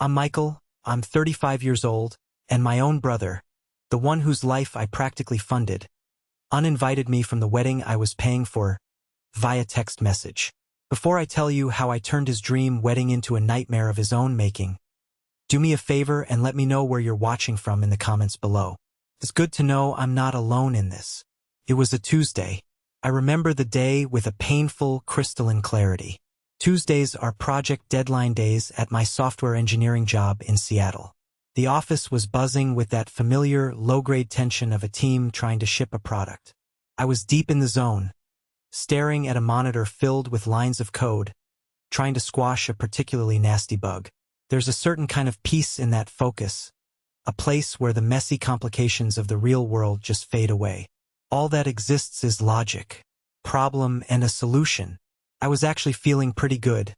I'm Michael, I'm 35 years old, and my own brother, the one whose life I practically funded, uninvited me from the wedding I was paying for via text message. Before I tell you how I turned his dream wedding into a nightmare of his own making, do me a favor and let me know where you're watching from in the comments below. It's good to know I'm not alone in this. It was a Tuesday. I remember the day with a painful, crystalline clarity. Tuesdays are project deadline days at my software engineering job in Seattle. The office was buzzing with that familiar, low-grade tension of a team trying to ship a product. I was deep in the zone, staring at a monitor filled with lines of code, trying to squash a particularly nasty bug. There's a certain kind of peace in that focus, a place where the messy complications of the real world just fade away. All that exists is logic, problem, and a solution. I was actually feeling pretty good,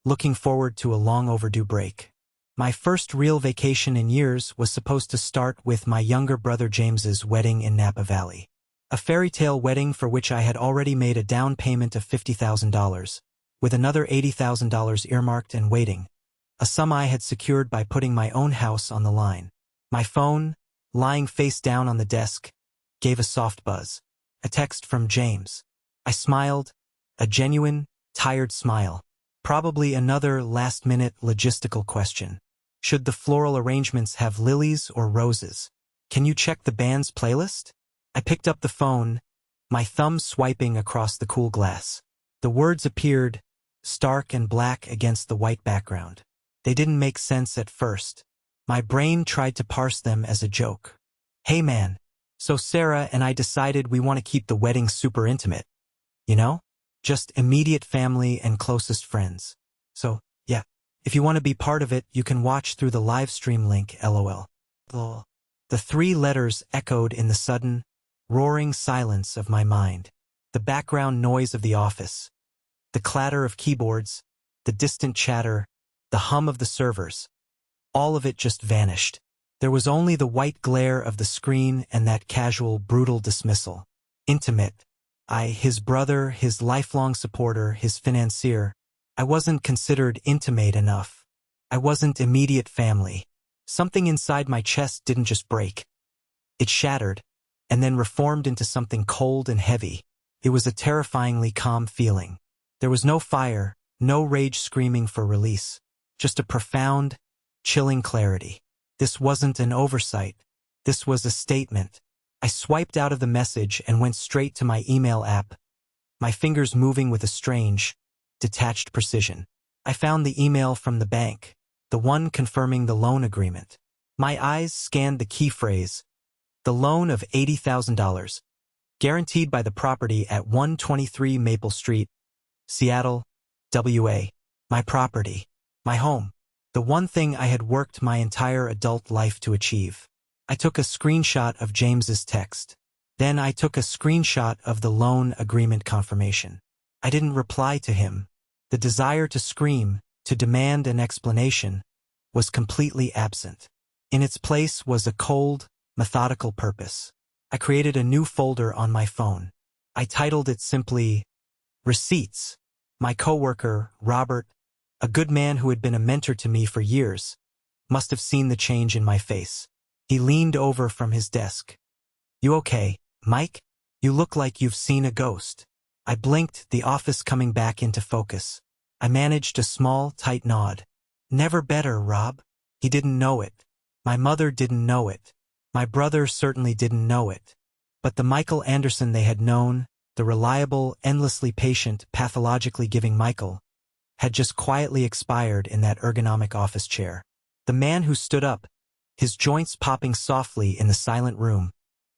looking forward to a long overdue break. My first real vacation in years was supposed to start with my younger brother James's wedding in Napa Valley. A fairy tale wedding for which I had already made a down payment of $50,000, with another $80,000 earmarked and waiting, a sum I had secured by putting my own house on the line. My phone, lying face down on the desk, gave a soft buzz. A text from James. I smiled, a genuine, tired smile. Probably another last-minute logistical question. Should the floral arrangements have lilies or roses? Can you check the band's playlist? I picked up the phone, my thumb swiping across the cool glass. The words appeared, stark and black against the white background. They didn't make sense at first. My brain tried to parse them as a joke. Hey man, so Sarah and I decided we want to keep the wedding super intimate. You know? Just immediate family and closest friends. So, yeah, if you want to be part of it, you can watch through the live stream link, LOL. The three letters echoed in the sudden, roaring silence of my mind. The background noise of the office, the clatter of keyboards, the distant chatter, the hum of the servers. All of it just vanished. There was only the white glare of the screen and that casual, brutal dismissal. Intimate. His brother, his lifelong supporter, his financier. I wasn't considered intimate enough. I wasn't immediate family. Something inside my chest didn't just break. It shattered, and then reformed into something cold and heavy. It was a terrifyingly calm feeling. There was no fire, no rage screaming for release. Just a profound, chilling clarity. This wasn't an oversight. This was a statement. I swiped out of the message and went straight to my email app, my fingers moving with a strange, detached precision. I found the email from the bank, the one confirming the loan agreement. My eyes scanned the key phrase, the loan of $80,000, guaranteed by the property at 123 Maple Street, Seattle, WA. My property, my home, the one thing I had worked my entire adult life to achieve. I took a screenshot of James's text. Then I took a screenshot of the loan agreement confirmation. I didn't reply to him. The desire to scream, to demand an explanation, was completely absent. In its place was a cold, methodical purpose. I created a new folder on my phone. I titled it simply, Receipts. My coworker, Robert, a good man who had been a mentor to me for years, must have seen the change in my face. He leaned over from his desk. You okay, Mike? You look like you've seen a ghost. I blinked, the office coming back into focus. I managed a small, tight nod. Never better, Rob. He didn't know it. My mother didn't know it. My brother certainly didn't know it. But the Michael Anderson they had known, the reliable, endlessly patient, pathologically giving Michael, had just quietly expired in that ergonomic office chair. The man who stood up, his joints popping softly in the silent room,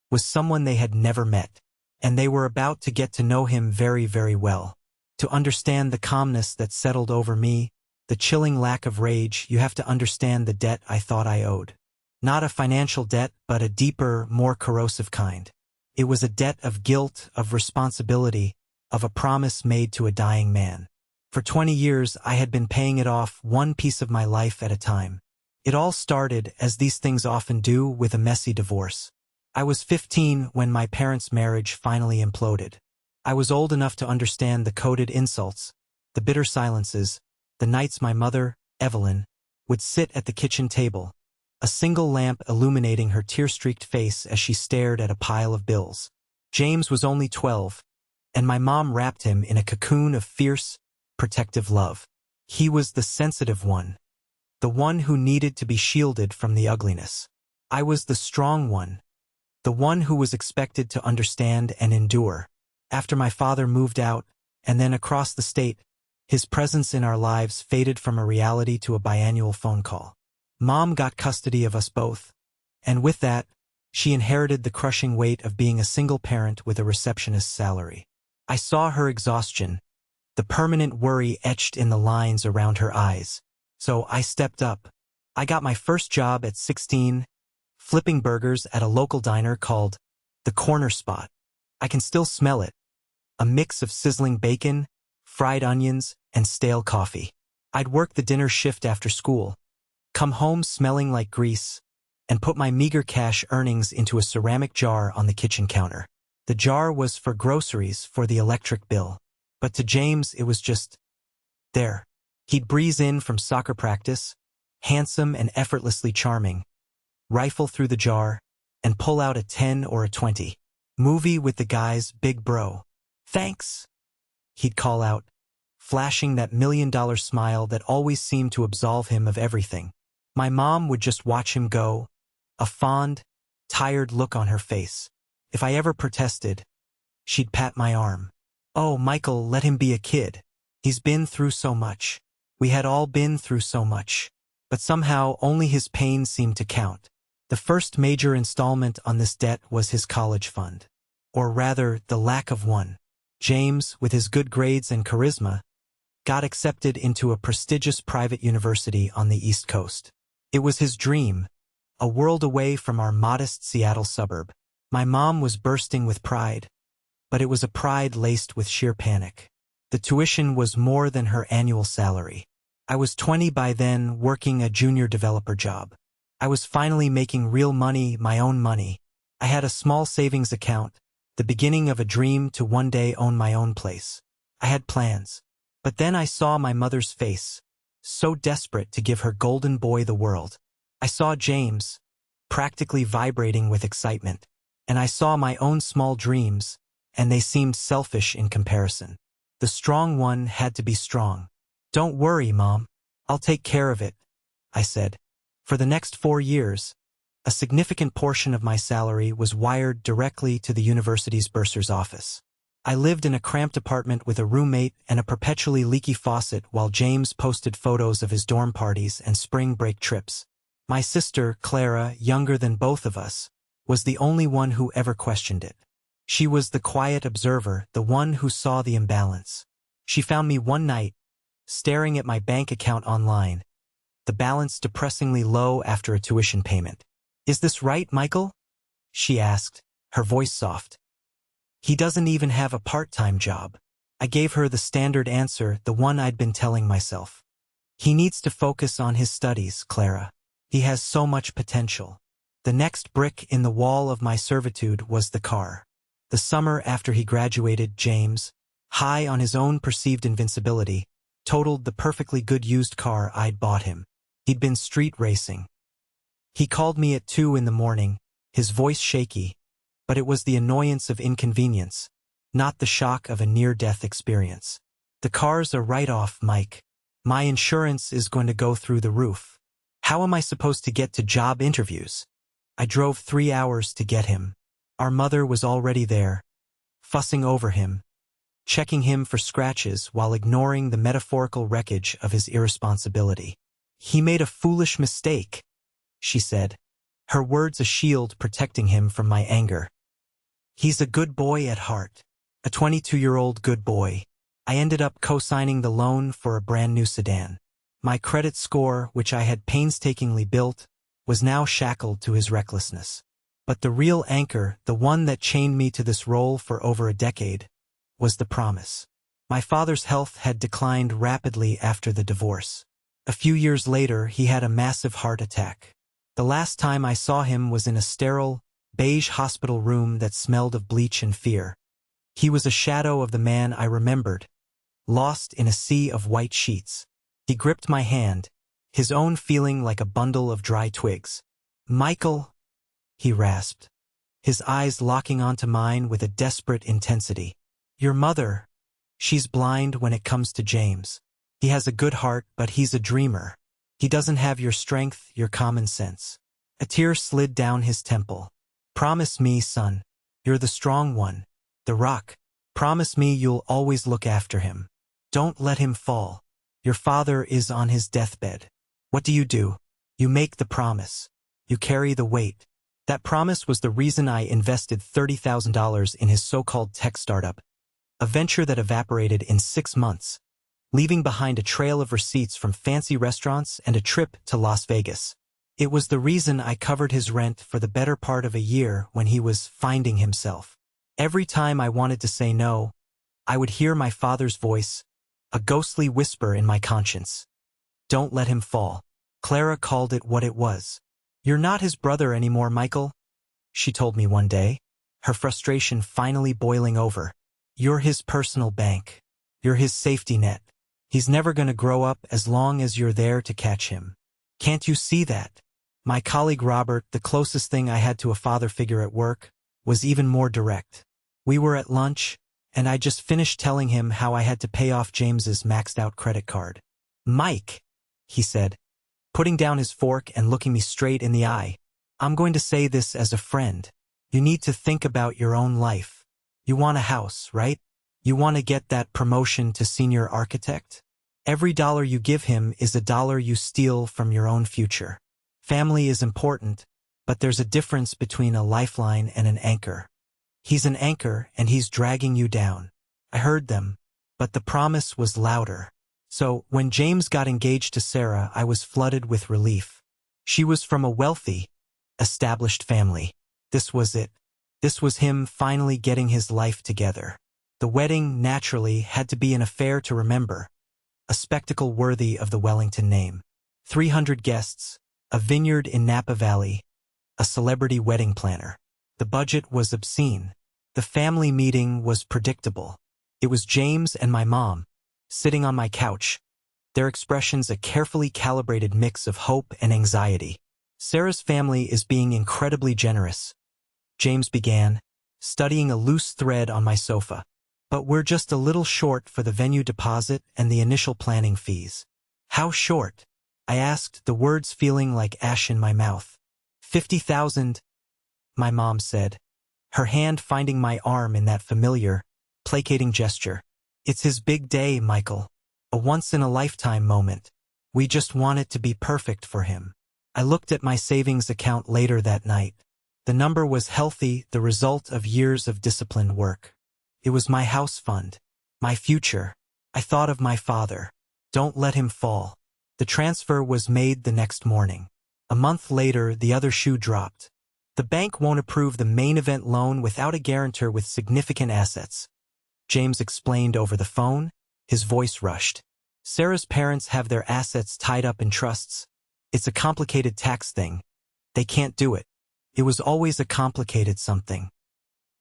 was someone they had never met, and they were about to get to know him very, very well. To understand the calmness that settled over me, the chilling lack of rage, you have to understand the debt I thought I owed. Not a financial debt, but a deeper, more corrosive kind. It was a debt of guilt, of responsibility, of a promise made to a dying man. For 20 years, I had been paying it off one piece of my life at a time. It all started, as these things often do, with a messy divorce. I was 15 when my parents' marriage finally imploded. I was old enough to understand the coded insults, the bitter silences, the nights my mother, Evelyn, would sit at the kitchen table, a single lamp illuminating her tear-streaked face as she stared at a pile of bills. James was only 12, and my mom wrapped him in a cocoon of fierce, protective love. He was the sensitive one, the one who needed to be shielded from the ugliness. I was the strong one, the one who was expected to understand and endure. After my father moved out, and then across the state, his presence in our lives faded from a reality to a biannual phone call. Mom got custody of us both, and with that, she inherited the crushing weight of being a single parent with a receptionist's salary. I saw her exhaustion, the permanent worry etched in the lines around her eyes. So I stepped up. I got my first job at 16, flipping burgers at a local diner called The Corner Spot. I can still smell it, a mix of sizzling bacon, fried onions, and stale coffee. I'd work the dinner shift after school, come home smelling like grease, and put my meager cash earnings into a ceramic jar on the kitchen counter. The jar was for groceries for the electric bill. But to James, it was just there. He'd breeze in from soccer practice, handsome and effortlessly charming, rifle through the jar, and pull out a 10 or a 20. Movie with the guys, big bro. Thanks, he'd call out, flashing that $1,000,000 smile that always seemed to absolve him of everything. My mom would just watch him go, a fond, tired look on her face. If I ever protested, she'd pat my arm. "Oh, Michael, let him be a kid. He's been through so much. We had all been through so much." But somehow only his pain seemed to count. The first major installment on this debt was his college fund. Or rather, the lack of one. James, with his good grades and charisma, got accepted into a prestigious private university on the East Coast. It was his dream, a world away from our modest Seattle suburb. My mom was bursting with pride, but it was a pride laced with sheer panic. The tuition was more than her annual salary. I was 20 by then, working a junior developer job. I was finally making real money, my own money. I had a small savings account, the beginning of a dream to one day own my own place. I had plans. But then I saw my mother's face, so desperate to give her golden boy the world. I saw James, practically vibrating with excitement, and I saw my own small dreams, and they seemed selfish in comparison. The strong one had to be strong. "Don't worry, Mom. I'll take care of it," I said. For the next 4 years, a significant portion of my salary was wired directly to the university's bursar's office. I lived in a cramped apartment with a roommate and a perpetually leaky faucet while James posted photos of his dorm parties and spring break trips. My sister, Clara, younger than both of us, was the only one who ever questioned it. She was the quiet observer, the one who saw the imbalance. She found me one night, staring at my bank account online, the balance depressingly low after a tuition payment. "Is this right, Michael?" she asked, her voice soft. "He doesn't even have a part-time job." I gave her the standard answer, the one I'd been telling myself. "He needs to focus on his studies, Clara. He has so much potential." The next brick in the wall of my servitude was the car. The summer after he graduated, James, high on his own perceived invincibility, totaled the perfectly good used car I'd bought him. He'd been street racing. He called me at 2 in the morning, his voice shaky, but it was the annoyance of inconvenience, not the shock of a near-death experience. "The car's a write-off, Mike. My insurance is going to go through the roof. How am I supposed to get to job interviews?" I drove 3 hours to get him. Our mother was already there, fussing over him, checking him for scratches while ignoring the metaphorical wreckage of his irresponsibility. "He made a foolish mistake," she said, her words a shield protecting him from my anger. "He's a good boy at heart, a 22-year-old good boy." I ended up co-signing the loan for a brand new sedan. My credit score, which I had painstakingly built, was now shackled to his recklessness. But the real anchor, the one that chained me to this role for over a decade, was the promise. My father's health had declined rapidly after the divorce. A few years later, he had a massive heart attack. The last time I saw him was in a sterile, beige hospital room that smelled of bleach and fear. He was a shadow of the man I remembered, lost in a sea of white sheets. He gripped my hand, his own feeling like a bundle of dry twigs. "Michael," he rasped, his eyes locking onto mine with a desperate intensity. "Your mother, she's blind when it comes to James. He has a good heart, but he's a dreamer. He doesn't have your strength, your common sense." A tear slid down his temple. "Promise me, son. You're the strong one. The rock. Promise me you'll always look after him. Don't let him fall. Your father is on his deathbed." What do? You make the promise. You carry the weight. That promise was the reason I invested $30,000 in his so-called tech startup, a venture that evaporated in 6 months, leaving behind a trail of receipts from fancy restaurants and a trip to Las Vegas. It was the reason I covered his rent for the better part of a year when he was finding himself. Every time I wanted to say no, I would hear my father's voice, a ghostly whisper in my conscience. "Don't let him fall." Clara called it what it was. "You're not his brother anymore, Michael," she told me one day, her frustration finally boiling over. "You're his personal bank. You're his safety net. He's never gonna grow up as long as you're there to catch him. Can't you see that?" My colleague Robert, the closest thing I had to a father figure at work, was even more direct. We were at lunch, and I just finished telling him how I had to pay off James's maxed-out credit card. "Mike," he said, putting down his fork and looking me straight in the eye, "I'm going to say this as a friend. You need to think about your own life. You want a house, right? You want to get that promotion to senior architect? Every dollar you give him is a dollar you steal from your own future. Family is important, but there's a difference between a lifeline and an anchor. He's an anchor and he's dragging you down." I heard them, but the promise was louder. So, when James got engaged to Sarah, I was flooded with relief. She was from a wealthy, established family. This was it. This was him finally getting his life together. The wedding, naturally, had to be an affair to remember, a spectacle worthy of the Wellington name. 300 guests, a vineyard in Napa Valley, a celebrity wedding planner. The budget was obscene. The family meeting was predictable. It was James and my mom, sitting on my couch, their expressions a carefully calibrated mix of hope and anxiety. "Sarah's family is being incredibly generous," James began, studying a loose thread on my sofa. "But we're just a little short for the venue deposit and the initial planning fees." "How short?" I asked, the words feeling like ash in my mouth. $50,000, my mom said, her hand finding my arm in that familiar, placating gesture. "It's his big day, Michael. A once-in-a-lifetime moment. We just want it to be perfect for him." I looked at my savings account later that night. The number was healthy, the result of years of disciplined work. It was my house fund, my future. I thought of my father. Don't let him fall. The transfer was made the next morning. A month later, the other shoe dropped. "The bank won't approve the main event loan without a guarantor with significant assets," James explained over the phone, his voice rushed. "Sarah's parents have their assets tied up in trusts. It's a complicated tax thing. They can't do it." It was always a complicated something.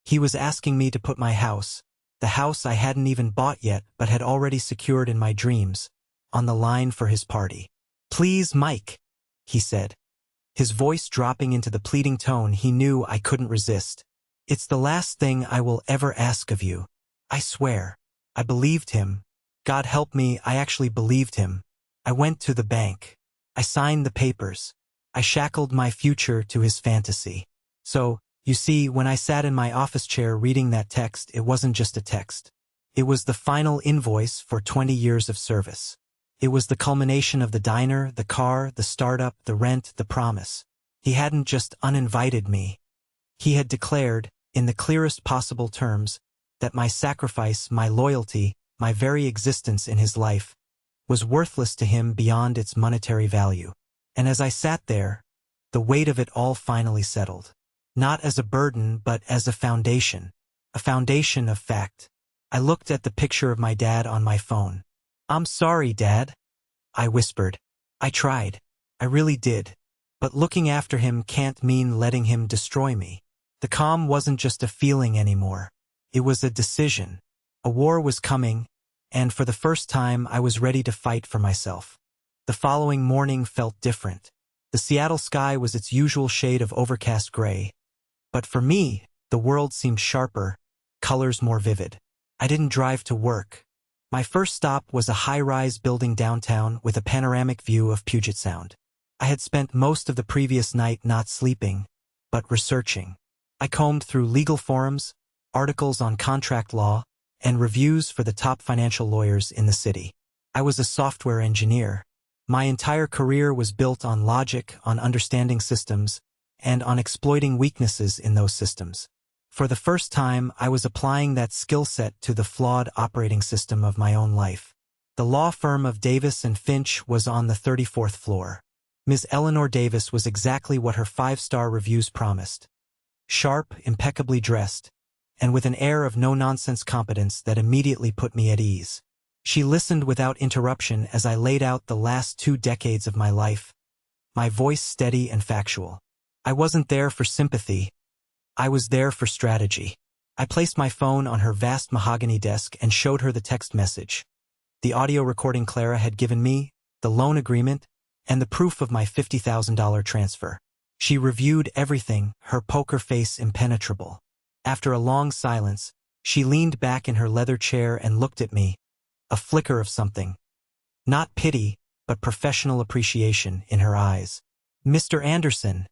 He was asking me to put my house, the house I hadn't even bought yet but had already secured in my dreams, on the line for his party. "Please, Mike," he said, his voice dropping into the pleading tone he knew I couldn't resist. "It's the last thing I will ever ask of you. I swear." I believed him. God help me, I actually believed him. I went to the bank. I signed the papers. I shackled my future to his fantasy. So, you see, when I sat in my office chair reading that text, it wasn't just a text. It was the final invoice for 20 years of service. It was the culmination of the diner, the car, the startup, the rent, the promise. He hadn't just uninvited me. He had declared, in the clearest possible terms, that my sacrifice, my loyalty, my very existence in his life, was worthless to him beyond its monetary value. And as I sat there, the weight of it all finally settled. Not as a burden, but as a foundation of fact. I looked at the picture of my dad on my phone. "I'm sorry, Dad," I whispered. "I tried. I really did. But looking after him can't mean letting him destroy me." The calm wasn't just a feeling anymore. It was a decision. A war was coming, and for the first time I was ready to fight for myself. The following morning felt different. The Seattle sky was its usual shade of overcast gray. But for me, the world seemed sharper, colors more vivid. I didn't drive to work. My first stop was a high-rise building downtown with a panoramic view of Puget Sound. I had spent most of the previous night not sleeping, but researching. I combed through legal forums, articles on contract law, and reviews for the top financial lawyers in the city. I was a software engineer. My entire career was built on logic, on understanding systems, and on exploiting weaknesses in those systems. For the first time, I was applying that skill set to the flawed operating system of my own life. The law firm of Davis and Finch was on the 34th floor. Ms. Eleanor Davis was exactly what her 5-star reviews promised. Sharp, impeccably dressed, and with an air of no-nonsense competence that immediately put me at ease. She listened without interruption as I laid out the last 2 decades of my life, my voice steady and factual. I wasn't there for sympathy. I was there for strategy. I placed my phone on her vast mahogany desk and showed her the text message, the audio recording Clara had given me, the loan agreement, and the proof of my $50,000 transfer. She reviewed everything, her poker face impenetrable. After a long silence, she leaned back in her leather chair and looked at me, a flicker of something. Not pity, but professional appreciation in her eyes. "Mr. Anderson,"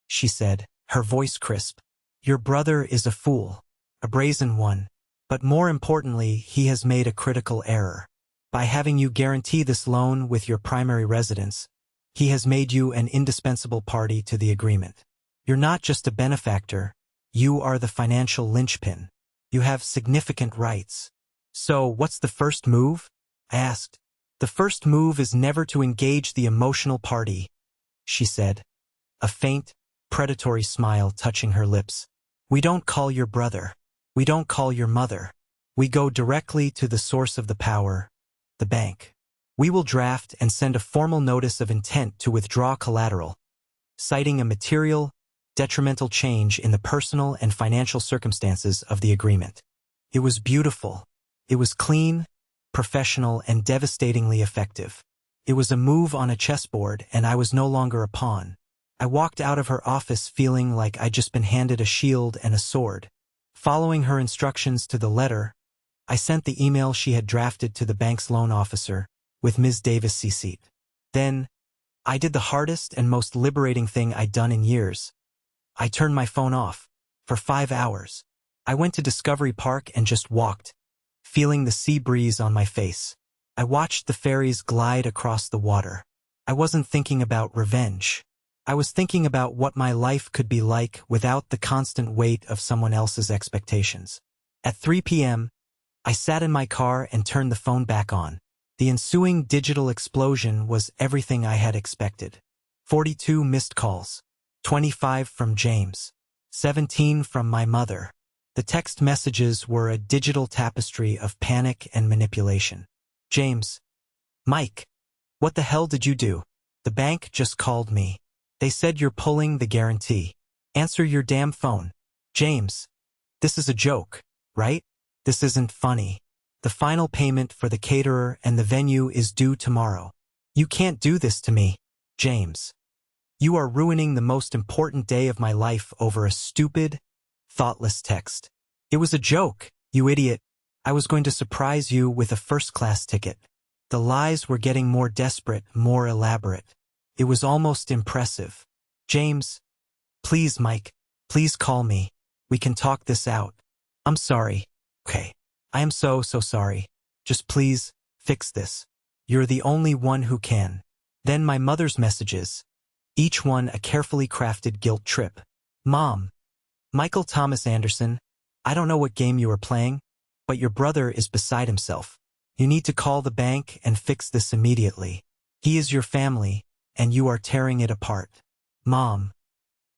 she said, her voice crisp, "your brother is a fool, a brazen one, but more importantly, he has made a critical error. By having you guarantee this loan with your primary residence, he has made you an indispensable party to the agreement. You're not just a benefactor, you are the financial linchpin. You have significant rights." "So, what's the first move?" I asked. "The first move is never to engage the emotional party," she said, a faint, predatory smile touching her lips. "We don't call your brother. We don't call your mother. We go directly to the source of the power, the bank. We will draft and send a formal notice of intent to withdraw collateral, citing a material, detrimental change in the personal and financial circumstances of the agreement." It was beautiful. It was clean, professional, and devastatingly effective. It was a move on a chessboard, and I was no longer a pawn. I walked out of her office feeling like I'd just been handed a shield and a sword. Following her instructions to the letter, I sent the email she had drafted to the bank's loan officer, with Ms. Davis CC'd. Then, I did the hardest and most liberating thing I'd done in years. I turned my phone off. For 5 hours. I went to Discovery Park and just walked, feeling the sea breeze on my face. I watched the ferries glide across the water. I wasn't thinking about revenge. I was thinking about what my life could be like without the constant weight of someone else's expectations. At 3 p.m., I sat in my car and turned the phone back on. The ensuing digital explosion was everything I had expected. 42 missed calls. 25 from James. 17 from my mother. The text messages were a digital tapestry of panic and manipulation. "James. Mike. What the hell did you do? The bank just called me. They said you're pulling the guarantee. Answer your damn phone. James. This is a joke, right? This isn't funny. The final payment for the caterer and the venue is due tomorrow. You can't do this to me. James. You are ruining the most important day of my life over a stupid, thoughtless text. It was a joke, you idiot. I was going to surprise you with a first-class ticket." The lies were getting more desperate, more elaborate. It was almost impressive. "James. Please, Mike. Please call me. We can talk this out. I'm sorry. Okay. I am so sorry. Just please, fix this. You're the only one who can." Then my mother's messages. Each one a carefully crafted guilt trip. "Mom. Michael Thomas Anderson, I don't know what game you are playing, but your brother is beside himself. You need to call the bank and fix this immediately. He is your family, and you are tearing it apart. Mom.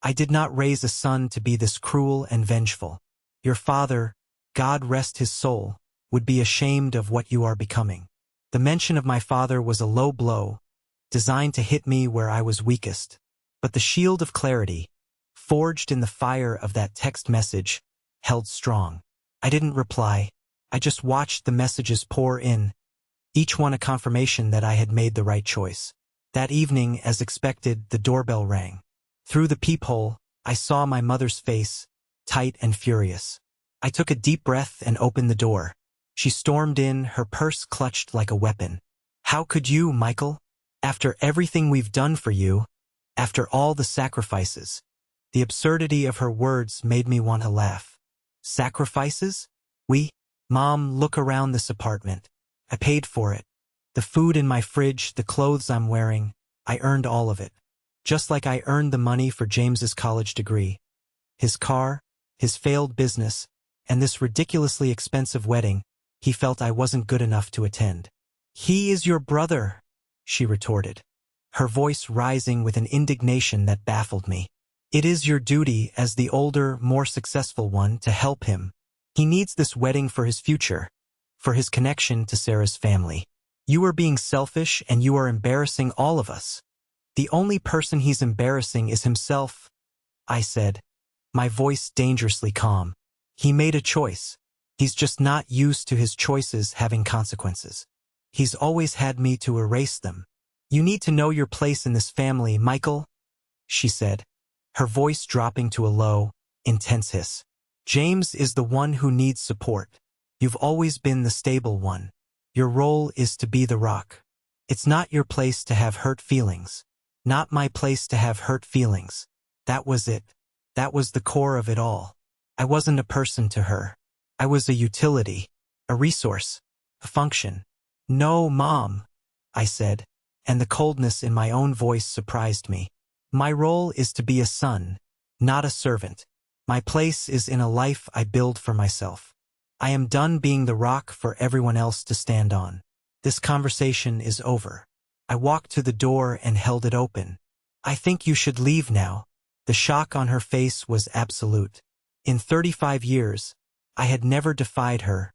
I did not raise a son to be this cruel and vengeful. Your father, God rest his soul, would be ashamed of what you are becoming." The mention of my father was a low blow, designed to hit me where I was weakest. But the shield of clarity, forged in the fire of that text message, held strong. I didn't reply. I just watched the messages pour in, each one a confirmation that I had made the right choice. That evening, as expected, the doorbell rang. Through the peephole, I saw my mother's face, tight and furious. I took a deep breath and opened the door. She stormed in, her purse clutched like a weapon. "How could you, Michael? After everything we've done for you, after all the sacrifices." The absurdity of her words made me want to laugh. Sacrifices? Mom, look around this apartment. I paid for it. The food in my fridge, the clothes I'm wearing, I earned all of it. Just like I earned the money for James's college degree. His car, his failed business, and this ridiculously expensive wedding he felt I wasn't good enough to attend. "He is your brother," she retorted, her voice rising with an indignation that baffled me. "It is your duty as the older, more successful one to help him. He needs this wedding for his future, for his connection to Sarah's family. You are being selfish and you are embarrassing all of us." "The only person he's embarrassing is himself," I said, my voice dangerously calm. "He made a choice. He's just not used to his choices having consequences. He's always had me to erase them. You need to know your place in this family, Michael," she said, her voice dropping to a low, intense hiss. "James is the one who needs support. You've always been the stable one. Your role is to be the rock. It's not your place to have hurt feelings. Not my place to have hurt feelings." That was it. That was the core of it all. I wasn't a person to her. I was a utility, a resource, a function. "No, Mom," I said, and the coldness in my own voice surprised me. "My role is to be a son, not a servant. My place is in a life I build for myself. I am done being the rock for everyone else to stand on. This conversation is over." I walked to the door and held it open. "I think you should leave now." The shock on her face was absolute. In 35 years, I had never defied her,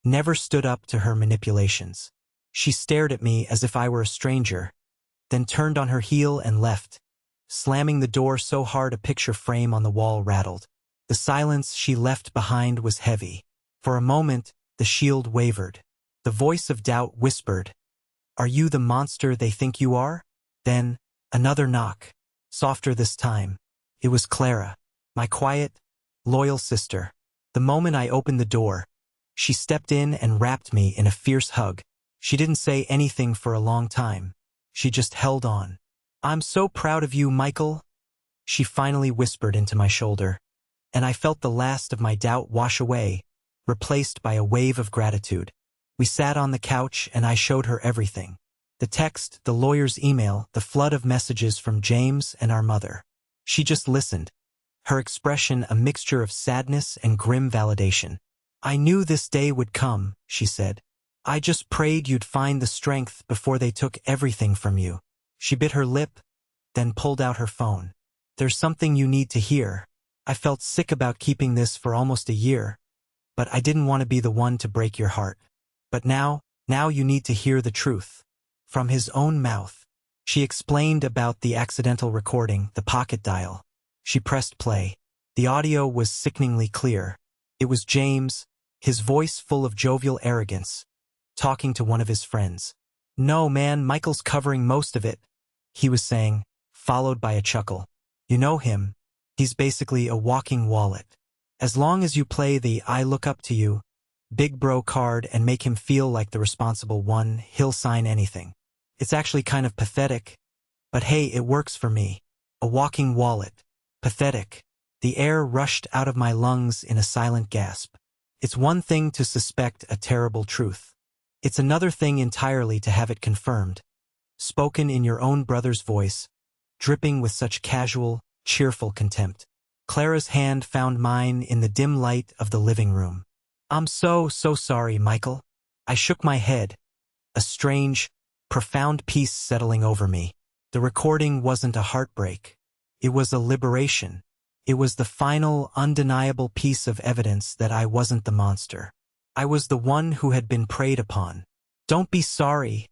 never stood up to her manipulations. She stared at me as if I were a stranger, then turned on her heel and left, slamming the door so hard a picture frame on the wall rattled. The silence she left behind was heavy. For a moment, the shield wavered. The voice of doubt whispered, "Are you the monster they think you are?" Then, another knock, softer this time. It was Clara, my quiet, loyal sister. The moment I opened the door, she stepped in and wrapped me in a fierce hug. She didn't say anything for a long time. She just held on. "I'm so proud of you, Michael," she finally whispered into my shoulder, and I felt the last of my doubt wash away, replaced by a wave of gratitude. We sat on the couch and I showed her everything. The text, the lawyer's email, the flood of messages from James and our mother. She just listened, her expression a mixture of sadness and grim validation. "I knew this day would come," she said. "I just prayed you'd find the strength before they took everything from you." She bit her lip, then pulled out her phone. "There's something you need to hear. I felt sick about keeping this for almost a year, but I didn't want to be the one to break your heart. But now you need to hear the truth." From his own mouth. She explained about the accidental recording, the pocket dial. She pressed play. The audio was sickeningly clear. It was James, his voice full of jovial arrogance, talking to one of his friends. "No, man, Michael's covering most of it," he was saying, followed by a chuckle. "You know him. He's basically a walking wallet. As long as you play the 'I look up to you' big bro card and make him feel like the responsible one, he'll sign anything. It's actually kind of pathetic, but hey, it works for me. A walking wallet. Pathetic." The air rushed out of my lungs in a silent gasp. It's one thing to suspect a terrible truth. It's another thing entirely to have it confirmed, spoken in your own brother's voice, dripping with such casual, cheerful contempt. Clara's hand found mine in the dim light of the living room. "I'm so sorry, Michael." I shook my head, a strange, profound peace settling over me. The recording wasn't a heartbreak. It was a liberation. It was the final, undeniable piece of evidence that I wasn't the monster. I was the one who had been preyed upon. "Don't be sorry,"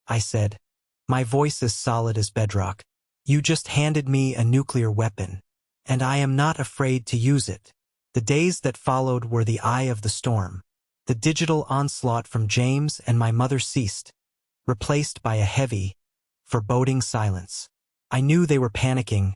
I said, my voice as solid as bedrock. "You just handed me a nuclear weapon, and I am not afraid to use it." The days that followed were the eye of the storm. The digital onslaught from James and my mother ceased, replaced by a heavy, foreboding silence. I knew they were panicking,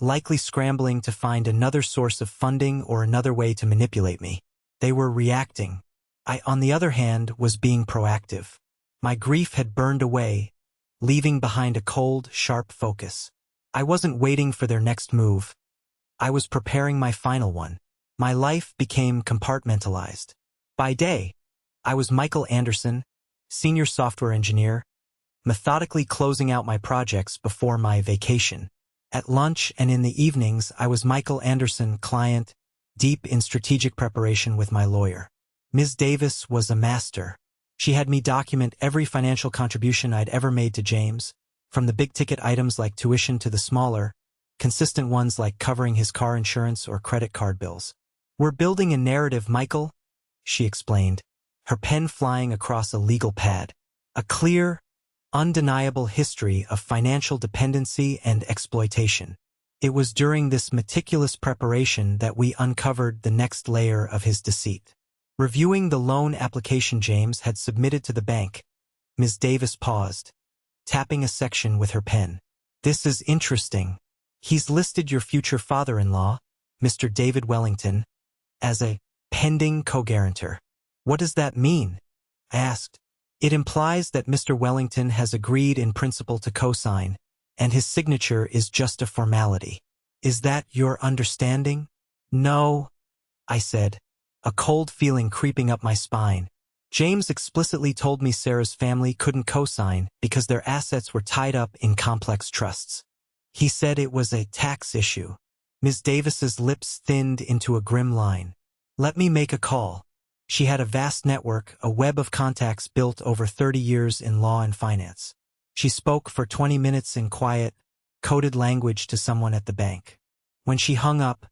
likely scrambling to find another source of funding or another way to manipulate me. They were reacting. I, on the other hand, was being proactive. My grief had burned away, leaving behind a cold, sharp focus. I wasn't waiting for their next move. I was preparing my final one. My life became compartmentalized. By day, I was Michael Anderson, senior software engineer, methodically closing out my projects before my vacation. At lunch and in the evenings, I was Michael Anderson, client, deep in strategic preparation with my lawyer. Ms. Davis was a master. She had me document every financial contribution I'd ever made to James, from the big-ticket items like tuition to the smaller, consistent ones like covering his car insurance or credit card bills. "We're building a narrative, Michael," she explained, her pen flying across a legal pad. "A clear, undeniable history of financial dependency and exploitation." It was during this meticulous preparation that we uncovered the next layer of his deceit. Reviewing the loan application James had submitted to the bank, Ms. Davis paused, tapping a section with her pen. "This is interesting. He's listed your future father-in-law, Mr. David Wellington, as a pending co-guarantor. What does that mean?" I asked. "It implies that Mr. Wellington has agreed in principle to co-sign, and his signature is just a formality. Is that your understanding?" "No," I said, a cold feeling creeping up my spine. "James explicitly told me Sarah's family couldn't co-sign because their assets were tied up in complex trusts. He said it was a tax issue." Ms. Davis's lips thinned into a grim line. "Let me make a call." She had a vast network, a web of contacts built over 30 years in law and finance. She spoke for 20 minutes in quiet, coded language to someone at the bank. When she hung up,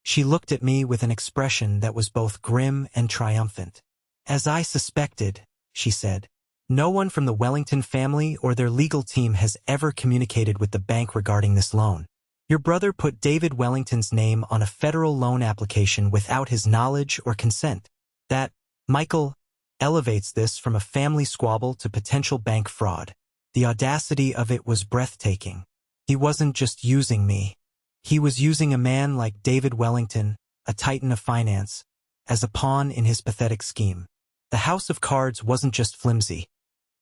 she looked at me with an expression that was both grim and triumphant. "As I suspected," she said, "no one from the Wellington family or their legal team has ever communicated with the bank regarding this loan. Your brother put David Wellington's name on a federal loan application without his knowledge or consent. That, Michael, elevates this from a family squabble to potential bank fraud. The audacity of it was breathtaking. He wasn't just using me. He was using a man like David Wellington, a titan of finance, as a pawn in his pathetic scheme. The house of cards wasn't just flimsy.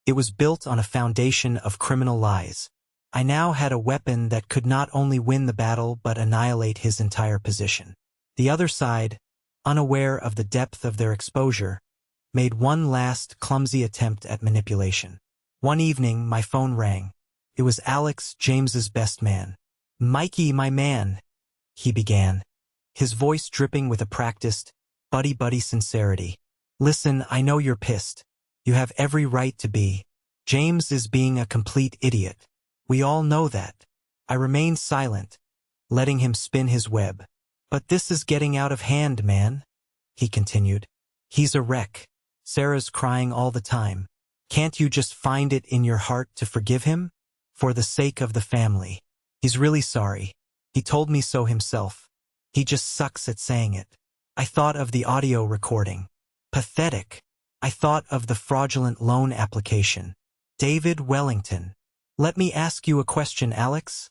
It was built on a foundation of criminal lies. I now had a weapon that could not only win the battle but annihilate his entire position. The other side, unaware of the depth of their exposure, made one last clumsy attempt at manipulation. One evening, my phone rang. It was Alex, James's best man. "Mikey, my man," he began, his voice dripping with a practiced, buddy-buddy sincerity. "Listen, I know you're pissed. You have every right to be. James is being a complete idiot. We all know that." I remained silent, letting him spin his web. "But this is getting out of hand, man," he continued. "He's a wreck. Sarah's crying all the time. Can't you just find it in your heart to forgive him? For the sake of the family. He's really sorry. He told me so himself. He just sucks at saying it." I thought of the audio recording. Pathetic. I thought of the fraudulent loan application. David Wellington. "Let me ask you a question, Alex,"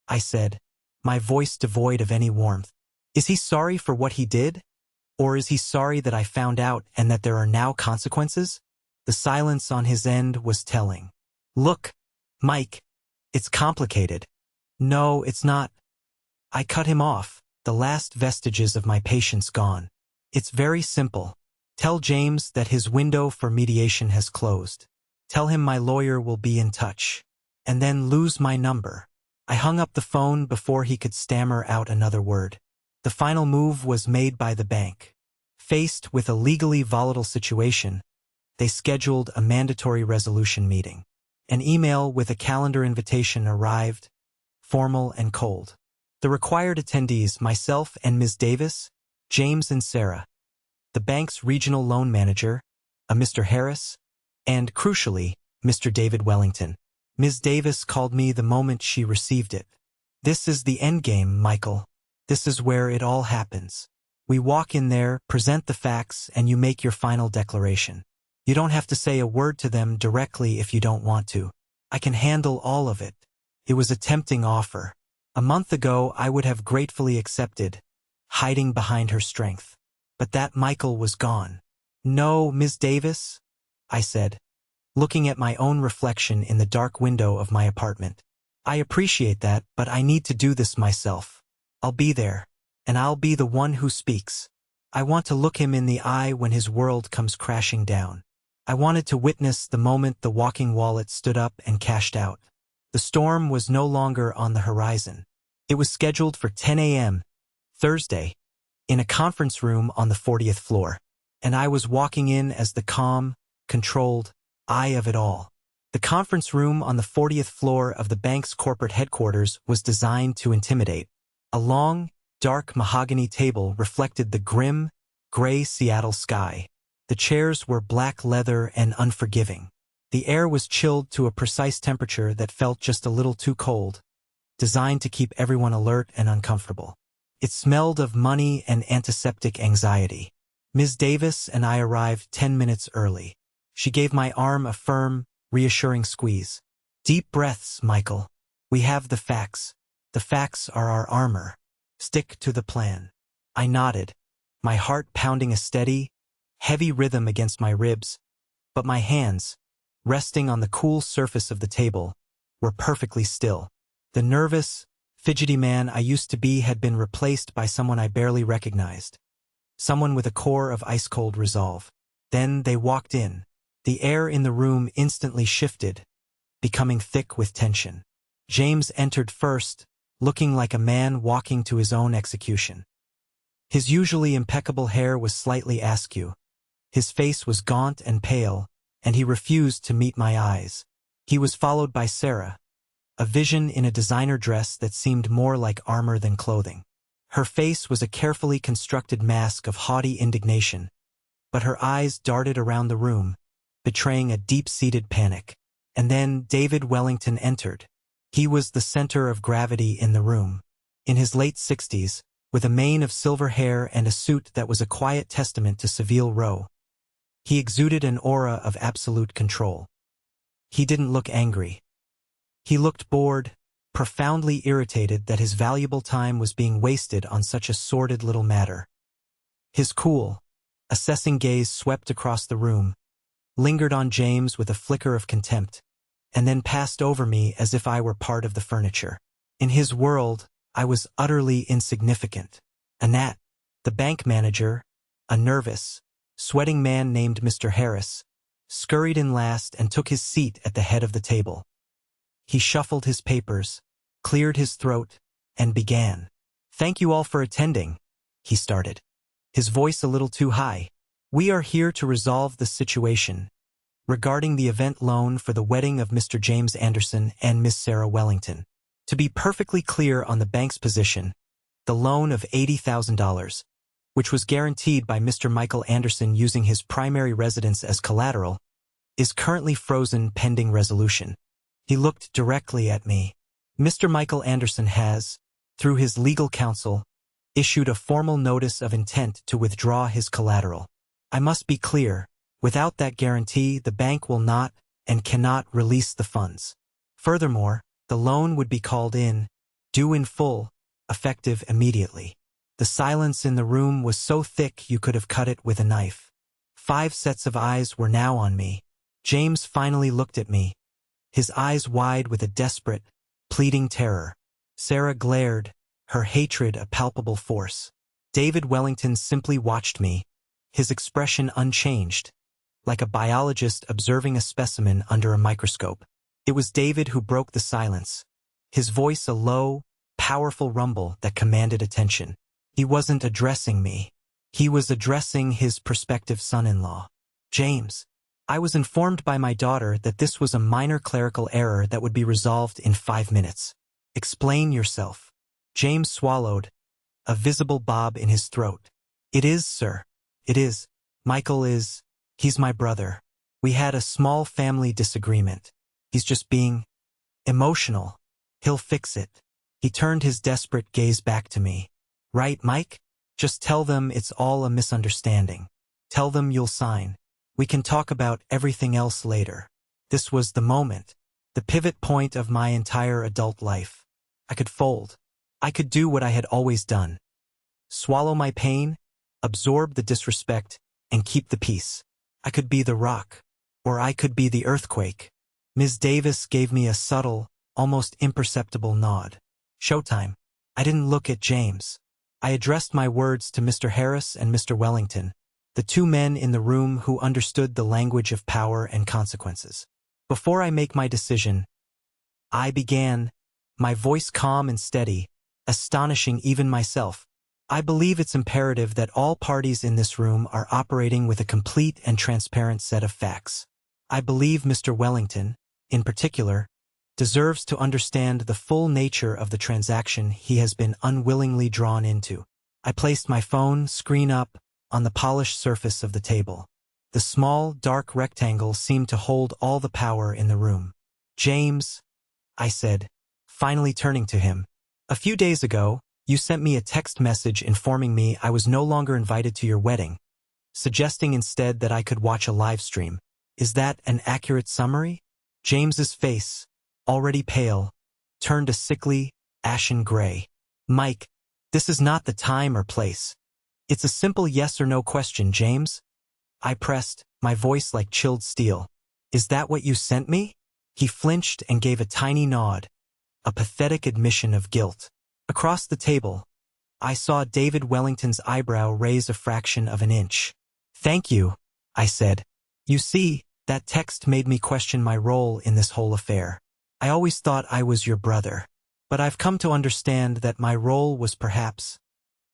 I said, my voice devoid of any warmth. "Is he sorry for what he did? Or is he sorry that I found out and that there are now consequences?" The silence on his end was telling. "Look, Mike, it's complicated." "No, it's not." I cut him off, the last vestiges of my patience gone. "It's very simple. Tell James that his window for mediation has closed. Tell him my lawyer will be in touch. And then lose my number." I hung up the phone before he could stammer out another word. The final move was made by the bank. Faced with a legally volatile situation, they scheduled a mandatory resolution meeting. An email with a calendar invitation arrived, formal and cold. The required attendees, myself and Ms. Davis, James and Sarah, the bank's regional loan manager, a Mr. Harris, and, crucially, Mr. David Wellington. Ms. Davis called me the moment she received it. "This is the endgame, Michael. This is where it all happens. We walk in there, present the facts, and you make your final declaration. You don't have to say a word to them directly if you don't want to. I can handle all of it. It was a tempting offer. A month ago I would have gratefully accepted, hiding behind her strength. But that Michael was gone. No, Ms. Davis, I said, looking at my own reflection in the dark window of my apartment. I appreciate that, but I need to do this myself. I'll be there, and I'll be the one who speaks. I want to look him in the eye when his world comes crashing down. I wanted to witness the moment the walking wallet stood up and cashed out. The storm was no longer on the horizon. It was scheduled for 10 a.m., Thursday, in a conference room on the 40th floor, and I was walking in as the calm, controlled eye of it all. The conference room on the 40th floor of the bank's corporate headquarters was designed to intimidate. A long, dark mahogany table reflected the grim, gray Seattle sky. The chairs were black leather and unforgiving. The air was chilled to a precise temperature that felt just a little too cold, designed to keep everyone alert and uncomfortable. It smelled of money and antiseptic anxiety. Ms. Davis and I arrived 10 minutes early. She gave my arm a firm, reassuring squeeze. Deep breaths, Michael. We have the facts. The facts are our armor. Stick to the plan. I nodded, my heart pounding a steady, heavy rhythm against my ribs, but my hands, resting on the cool surface of the table, were perfectly still. The nervous, fidgety man I used to be had been replaced by someone I barely recognized. Someone with a core of ice-cold resolve. Then they walked in. The air in the room instantly shifted, becoming thick with tension. James entered first, looking like a man walking to his own execution. His usually impeccable hair was slightly askew. His face was gaunt and pale, and he refused to meet my eyes. He was followed by Sarah, a vision in a designer dress that seemed more like armor than clothing. Her face was a carefully constructed mask of haughty indignation, but her eyes darted around the room, betraying a deep-seated panic. And then David Wellington entered. He was the center of gravity in the room. In his late 60s, with a mane of silver hair and a suit that was a quiet testament to Savile Row, he exuded an aura of absolute control. He didn't look angry. He looked bored, profoundly irritated that his valuable time was being wasted on such a sordid little matter. His cool, assessing gaze swept across the room, lingered on James with a flicker of contempt, and then passed over me as if I were part of the furniture. In his world, I was utterly insignificant. Annette, the bank manager, a nervous, sweating man named Mr. Harris, scurried in last and took his seat at the head of the table. He shuffled his papers, cleared his throat, and began. "Thank you all for attending," he started, his voice a little too high. "We are here to resolve the situation regarding the event loan for the wedding of Mr. James Anderson and Miss Sarah Wellington. To be perfectly clear on the bank's position, the loan of $80,000, which was guaranteed by Mr. Michael Anderson using his primary residence as collateral, is currently frozen pending resolution." He looked directly at me. "Mr. Michael Anderson has, through his legal counsel, issued a formal notice of intent to withdraw his collateral. I must be clear, without that guarantee, the bank will not and cannot release the funds. Furthermore, the loan would be called in, due in full, effective immediately." The silence in the room was so thick you could have cut it with a knife. 5 sets of eyes were now on me. James finally looked at me, his eyes wide with a desperate, pleading terror. Sarah glared, her hatred a palpable force. David Wellington simply watched me, his expression unchanged, like a biologist observing a specimen under a microscope. It was David who broke the silence, his voice a low, powerful rumble that commanded attention. He wasn't addressing me. He was addressing his prospective son-in-law. "James, I was informed by my daughter that this was a minor clerical error that would be resolved in 5 minutes. Explain yourself." James swallowed, a visible bob in his throat. "It is, sir. It is. Michael is. He's my brother. We had a small family disagreement. He's just being emotional. He'll fix it." He turned his desperate gaze back to me. "Right, Mike? Just tell them it's all a misunderstanding. Tell them you'll sign. We can talk about everything else later." This was the moment. the pivot point of my entire adult life. I could fold. I could do what I had always done. Swallow my pain, absorb the disrespect, and keep the peace. I could be the rock, or I could be the earthquake. Ms. Davis gave me a subtle, almost imperceptible nod. Showtime. I didn't look at James. I addressed my words to Mr. Harris and Mr. Wellington, the two men in the room who understood the language of power and consequences. Before I make my decision, I began, my voice calm and steady, astonishing even myself. I believe it's imperative that all parties in this room are operating with a complete and transparent set of facts. I believe Mr. Wellington, in particular, deserves to understand the full nature of the transaction he has been unwillingly drawn into. I placed my phone, screen up, on the polished surface of the table. The small, dark rectangle seemed to hold all the power in the room. James, I said, finally turning to him. A few days ago, you sent me a text message informing me I was no longer invited to your wedding, suggesting instead that I could watch a live stream. Is that an accurate summary? James's face, already pale, turned a sickly, ashen gray. Mike, this is not the time or place. It's a simple yes or no question, James. I pressed, my voice like chilled steel. Is that what you sent me? He flinched and gave a tiny nod, a pathetic admission of guilt. Across the table, I saw David Wellington's eyebrow raise a fraction of an inch. Thank you, I said. You see, that text made me question my role in this whole affair. I always thought I was your brother, but I've come to understand that my role was perhaps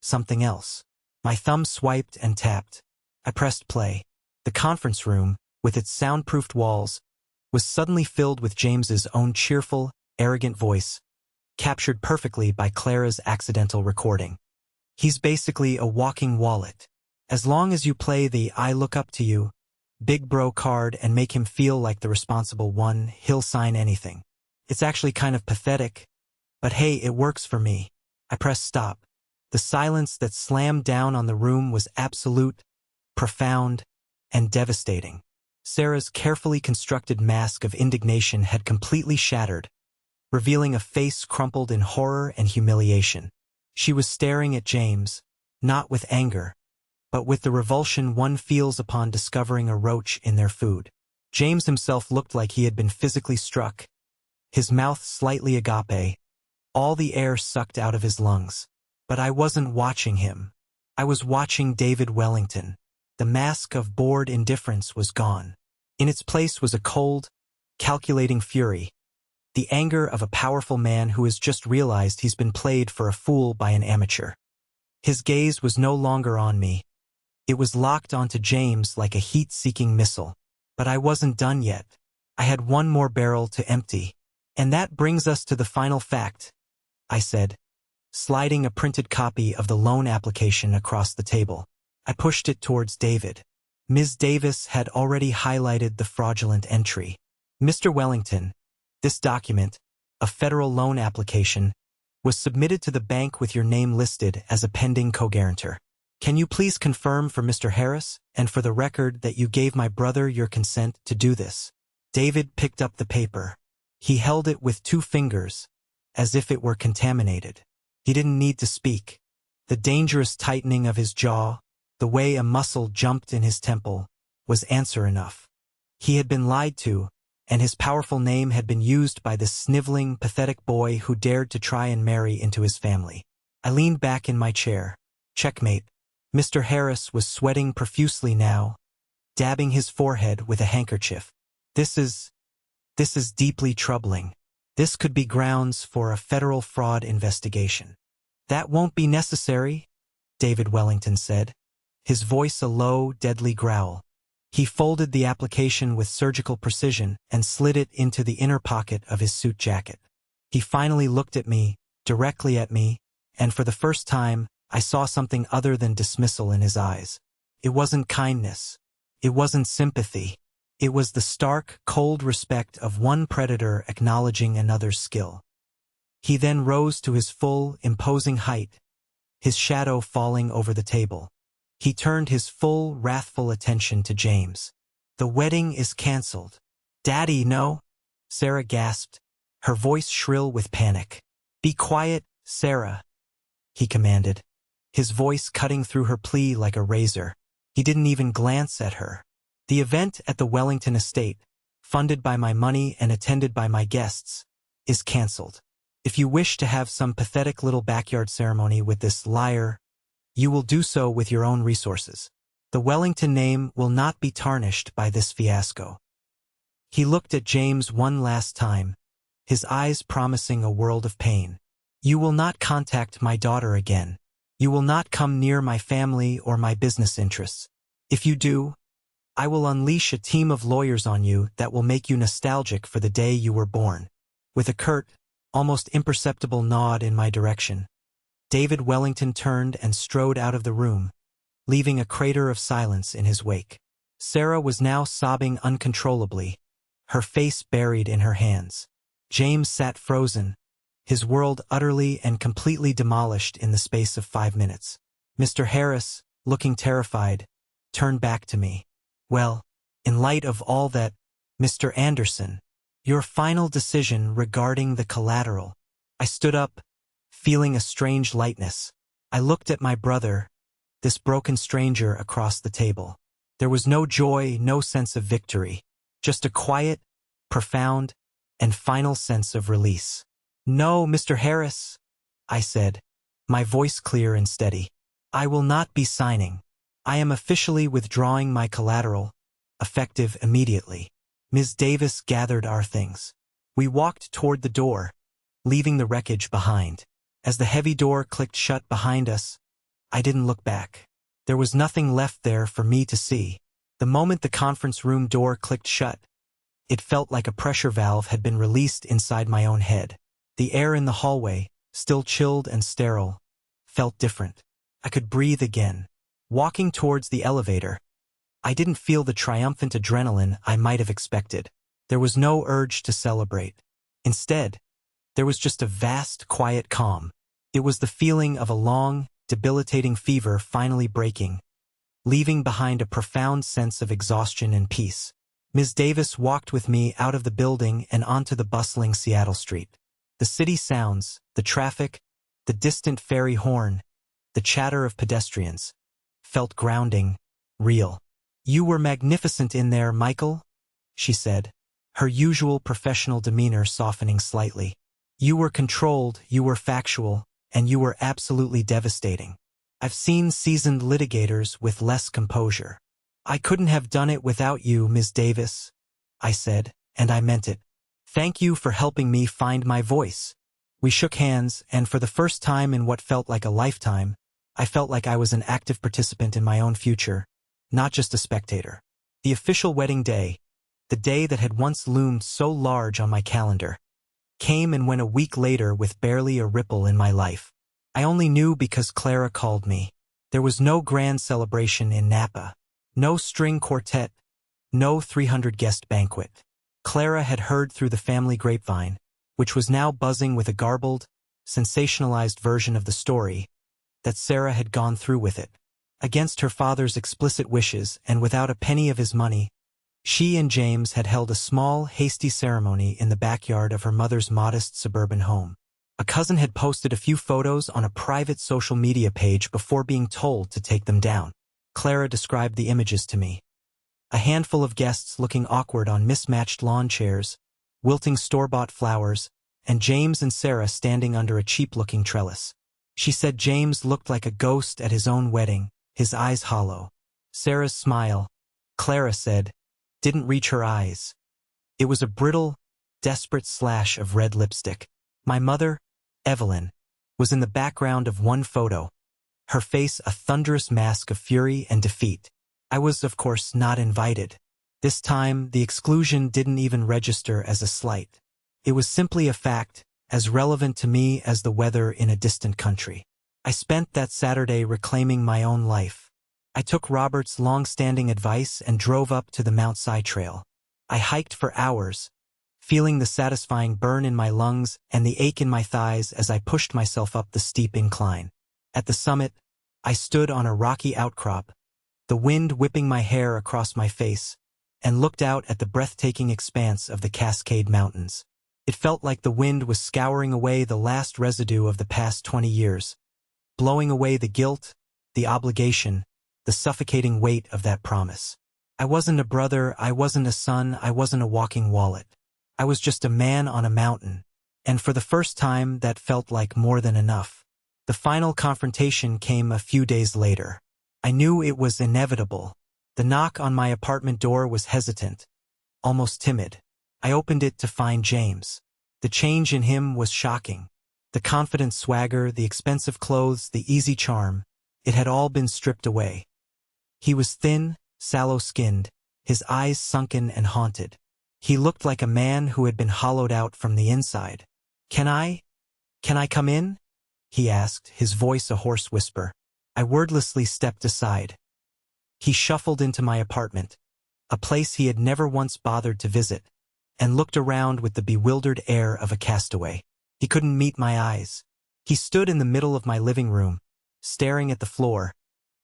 something else. My thumb swiped and tapped. I pressed play. The conference room, with its soundproofed walls, was suddenly filled with James's own cheerful, arrogant voice, captured perfectly by Clara's accidental recording. He's basically a walking wallet. As long as you play the I look up to you, big bro card and make him feel like the responsible one, he'll sign anything. It's actually kind of pathetic, but hey, it works for me. I pressed stop. The silence that slammed down on the room was absolute, profound, and devastating. Sarah's carefully constructed mask of indignation had completely shattered, revealing a face crumpled in horror and humiliation. She was staring at James, not with anger, but with the revulsion one feels upon discovering a roach in their food. James himself looked like he had been physically struck, his mouth slightly agape, all the air sucked out of his lungs. But I wasn't watching him. I was watching David Wellington. The mask of bored indifference was gone. In its place was a cold, calculating fury, the anger of a powerful man who has just realized he's been played for a fool by an amateur. His gaze was no longer on me. It was locked onto James like a heat-seeking missile. But I wasn't done yet. I had one more barrel to empty. And that brings us to the final fact, I said, sliding a printed copy of the loan application across the table. I pushed it towards David. Ms. Davis had already highlighted the fraudulent entry. Mr. Wellington, this document, a federal loan application, was submitted to the bank with your name listed as a pending co-guarantor. Can you please confirm for Mr. Harris and for the record that you gave my brother your consent to do this? David picked up the paper. He held it with 2 fingers, as if it were contaminated. He didn't need to speak. The dangerous tightening of his jaw, the way a muscle jumped in his temple, was answer enough. He had been lied to, and his powerful name had been used by this sniveling, pathetic boy who dared to try and marry into his family. I leaned back in my chair. Checkmate. Mr. Harris was sweating profusely now, dabbing his forehead with a handkerchief. This is deeply troubling. This could be grounds for a federal fraud investigation. That won't be necessary, David Wellington said, his voice a low, deadly growl. He folded the application with surgical precision and slid it into the inner pocket of his suit jacket. He finally looked at me, directly at me, and for the first time, I saw something other than dismissal in his eyes. It wasn't kindness. It wasn't sympathy. It was the stark, cold respect of one predator acknowledging another's skill. He then rose to his full, imposing height, his shadow falling over the table. He turned his full, wrathful attention to James. The wedding is canceled. Daddy, no. Sarah gasped, her voice shrill with panic. "Be quiet, Sarah," he commanded, his voice cutting through her plea like a razor. He didn't even glance at her. "The event at the Wellington estate, funded by my money and attended by my guests, is cancelled. If you wish to have some pathetic little backyard ceremony with this liar, you will do so with your own resources. The Wellington name will not be tarnished by this fiasco." He looked at James one last time, his eyes promising a world of pain. "You will not contact my daughter again. You will not come near my family or my business interests. If you do, I will unleash a team of lawyers on you that will make you nostalgic for the day you were born." With a curt, almost imperceptible nod in my direction, David Wellington turned and strode out of the room, leaving a crater of silence in his wake. Sarah was now sobbing uncontrollably, her face buried in her hands. James sat frozen, his world utterly and completely demolished in the space of 5 minutes. Mr. Harris, looking terrified, turned back to me. "Well, in light of all that, Mr. Anderson, your final decision regarding the collateral." I stood up, feeling a strange lightness. I looked at my brother, this broken stranger across the table. There was no joy, no sense of victory, just a quiet, profound, and final sense of release. "No, Mr. Harris," I said, my voice clear and steady. "I will not be signing. I am officially withdrawing my collateral, effective immediately." Ms. Davis gathered our things. We walked toward the door, leaving the wreckage behind. As the heavy door clicked shut behind us, I didn't look back. There was nothing left there for me to see. The moment the conference room door clicked shut, it felt like a pressure valve had been released inside my own head. The air in the hallway, still chilled and sterile, felt different. I could breathe again. Walking towards the elevator, I didn't feel the triumphant adrenaline I might have expected. There was no urge to celebrate. Instead, there was just a vast, quiet calm. It was the feeling of a long, debilitating fever finally breaking, leaving behind a profound sense of exhaustion and peace. Ms. Davis walked with me out of the building and onto the bustling Seattle street. The city sounds, the traffic, the distant ferry horn, the chatter of pedestrians, felt grounding, real. "You were magnificent in there, Michael," she said, her usual professional demeanor softening slightly. "You were controlled, you were factual, and you were absolutely devastating. I've seen seasoned litigators with less composure." "I couldn't have done it without you, Ms. Davis," I said, and I meant it. "Thank you for helping me find my voice." We shook hands, and for the first time in what felt like a lifetime, I felt like I was an active participant in my own future, not just a spectator. The official wedding day, the day that had once loomed so large on my calendar, came and went a week later with barely a ripple in my life. I only knew because Clara called me. There was no grand celebration in Napa, no string quartet, no 300-guest banquet. Clara had heard through the family grapevine, which was now buzzing with a garbled, sensationalized version of the story, that Sarah had gone through with it. Against her father's explicit wishes and without a penny of his money, she and James had held a small, hasty ceremony in the backyard of her mother's modest suburban home. A cousin had posted a few photos on a private social media page before being told to take them down. Clara described the images to me. A handful of guests looking awkward on mismatched lawn chairs, wilting store-bought flowers, and James and Sarah standing under a cheap-looking trellis. She said James looked like a ghost at his own wedding, his eyes hollow. Sarah's smile, Clara said, didn't reach her eyes. It was a brittle, desperate slash of red lipstick. My mother, Evelyn, was in the background of one photo, her face a thunderous mask of fury and defeat. I was, of course, not invited. This time, the exclusion didn't even register as a slight. It was simply a fact, as relevant to me as the weather in a distant country. I spent that Saturday reclaiming my own life. I took Robert's long-standing advice and drove up to the Mount Si Trail. I hiked for hours, feeling the satisfying burn in my lungs and the ache in my thighs as I pushed myself up the steep incline. At the summit, I stood on a rocky outcrop, the wind whipping my hair across my face, and looked out at the breathtaking expanse of the Cascade Mountains. It felt like the wind was scouring away the last residue of the past 20 years, blowing away the guilt, the obligation, the suffocating weight of that promise. I wasn't a brother, I wasn't a son, I wasn't a walking wallet. I was just a man on a mountain, and for the first time that felt like more than enough. The final confrontation came a few days later. I knew it was inevitable. The knock on my apartment door was hesitant, almost timid. I opened it to find James. The change in him was shocking. The confident swagger, the expensive clothes, the easy charm, it had all been stripped away. He was thin, sallow-skinned, his eyes sunken and haunted. He looked like a man who had been hollowed out from the inside. Can I come in?" he asked, his voice a hoarse whisper. I wordlessly stepped aside. He shuffled into my apartment, a place he had never once bothered to visit, and looked around with the bewildered air of a castaway. He couldn't meet my eyes. He stood in the middle of my living room, staring at the floor,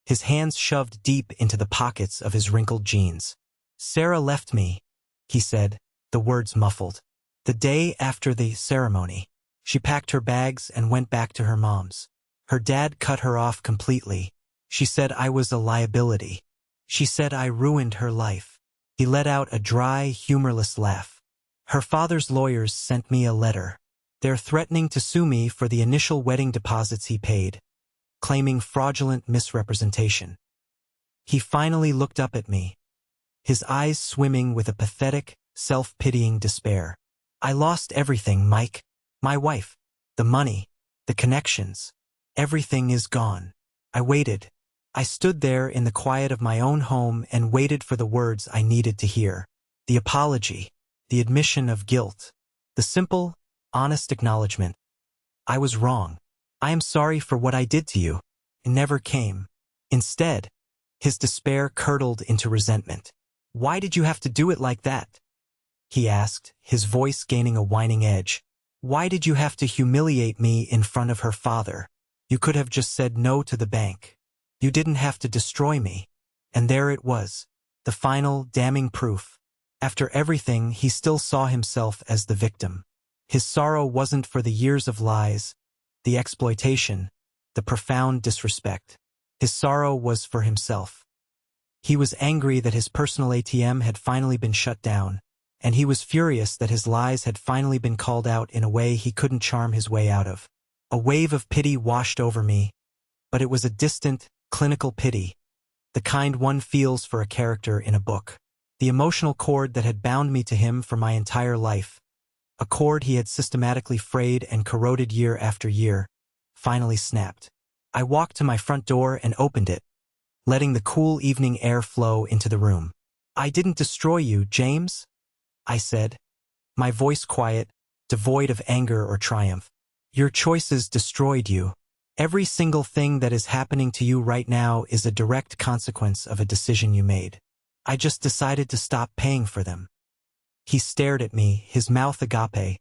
his hands shoved deep into the pockets of his wrinkled jeans. "Sarah left me," he said, the words muffled. "The day after the ceremony. She packed her bags and went back to her mom's. Her dad cut her off completely. She said I was a liability. She said I ruined her life." He let out a dry, humorless laugh. "Her father's lawyers sent me a letter. They're threatening to sue me for the initial wedding deposits he paid, claiming fraudulent misrepresentation." He finally looked up at me, his eyes swimming with a pathetic, self-pitying despair. "I lost everything, Mike. My wife, the money, the connections. Everything is gone." I waited. I stood there in the quiet of my own home and waited for the words I needed to hear. The apology, the admission of guilt, the simple, honest acknowledgement. I was wrong. "I am sorry for what I did to you." It never came. Instead, his despair curdled into resentment. "Why did you have to do it like that?" he asked, his voice gaining a whining edge. "Why did you have to humiliate me in front of her father? You could have just said no to the bank. You didn't have to destroy me." And there it was, the final, damning proof. After everything, he still saw himself as the victim. His sorrow wasn't for the years of lies, the exploitation, the profound disrespect. His sorrow was for himself. He was angry that his personal ATM had finally been shut down, and he was furious that his lies had finally been called out in a way he couldn't charm his way out of. A wave of pity washed over me, but it was a distant, clinical pity, the kind one feels for a character in a book. The emotional cord that had bound me to him for my entire life, a cord he had systematically frayed and corroded year after year, finally snapped. I walked to my front door and opened it, letting the cool evening air flow into the room. "I didn't destroy you, James," I said, my voice quiet, devoid of anger or triumph. "Your choices destroyed you. Every single thing that is happening to you right now is a direct consequence of a decision you made. I just decided to stop paying for them." He stared at me, his mouth agape,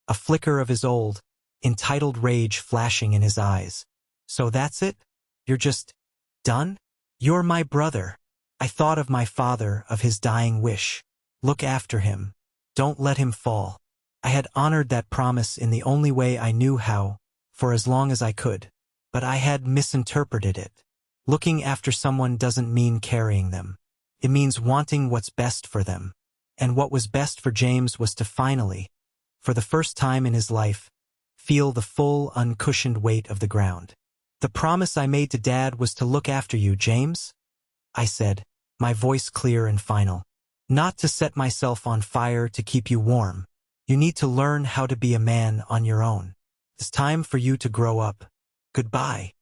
a flicker of his old, entitled rage flashing in his eyes. "So that's it? You're just done? You're my brother." I thought of my father, of his dying wish. Look after him. Don't let him fall. I had honored that promise in the only way I knew how, for as long as I could. But I had misinterpreted it. Looking after someone doesn't mean carrying them. It means wanting what's best for them. And what was best for James was to finally, for the first time in his life, feel the full, uncushioned weight of the ground. "The promise I made to Dad was to look after you, James," I said, my voice clear and final. "Not to set myself on fire to keep you warm. You need to learn how to be a man on your own. It's time for you to grow up. Goodbye."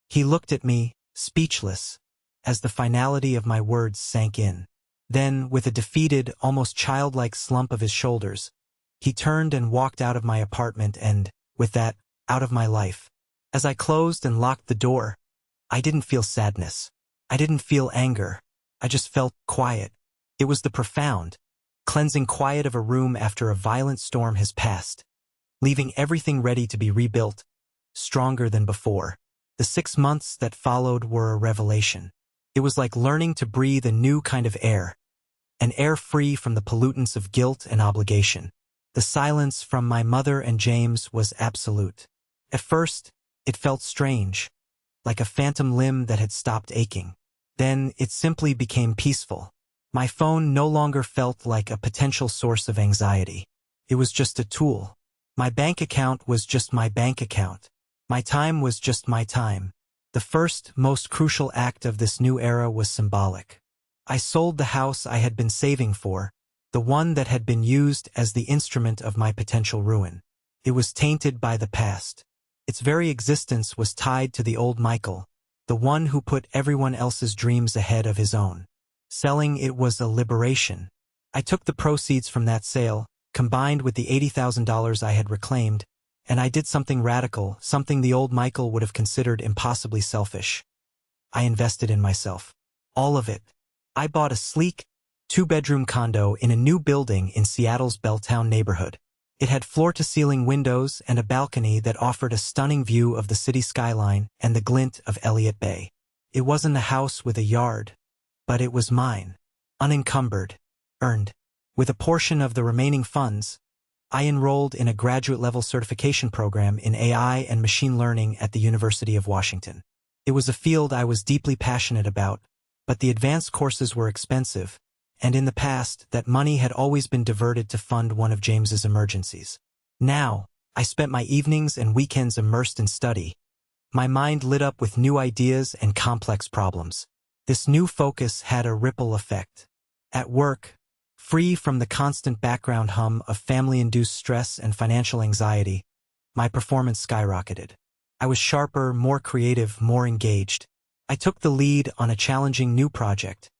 He looked at me, speechless, as the finality of my words sank in. Then, with a defeated, almost childlike slump of his shoulders, he turned and walked out of my apartment and, with that, out of my life. As I closed and locked the door, I didn't feel sadness. I didn't feel anger. I just felt quiet. It was the profound, cleansing quiet of a room after a violent storm has passed, leaving everything ready to be rebuilt, stronger than before. The 6 months that followed were a revelation. It was like learning to breathe a new kind of air, an air free from the pollutants of guilt and obligation. The silence from my mother and James was absolute. At first, it felt strange, like a phantom limb that had stopped aching. Then it simply became peaceful. My phone no longer felt like a potential source of anxiety. It was just a tool. My bank account was just my bank account. My time was just my time. The first, most crucial act of this new era was symbolic. I sold the house I had been saving for, the one that had been used as the instrument of my potential ruin. It was tainted by the past. Its very existence was tied to the old Michael, the one who put everyone else's dreams ahead of his own. Selling it was a liberation. I took the proceeds from that sale, combined with the $80,000 I had reclaimed, and I did something radical, something the old Michael would have considered impossibly selfish. I invested in myself. All of it. I bought a sleek, two-bedroom condo in a new building in Seattle's Belltown neighborhood. It had floor-to-ceiling windows and a balcony that offered a stunning view of the city skyline and the glint of Elliott Bay. It wasn't a house with a yard, but it was mine, unencumbered, earned. With a portion of the remaining funds, I enrolled in a graduate-level certification program in AI and machine learning at the University of Washington. It was a field I was deeply passionate about, but the advanced courses were expensive, and in the past, that money had always been diverted to fund one of James's emergencies. Now, I spent my evenings and weekends immersed in study. My mind lit up with new ideas and complex problems. This new focus had a ripple effect. At work, free from the constant background hum of family-induced stress and financial anxiety, my performance skyrocketed. I was sharper, more creative, more engaged. I took the lead on a challenging new project,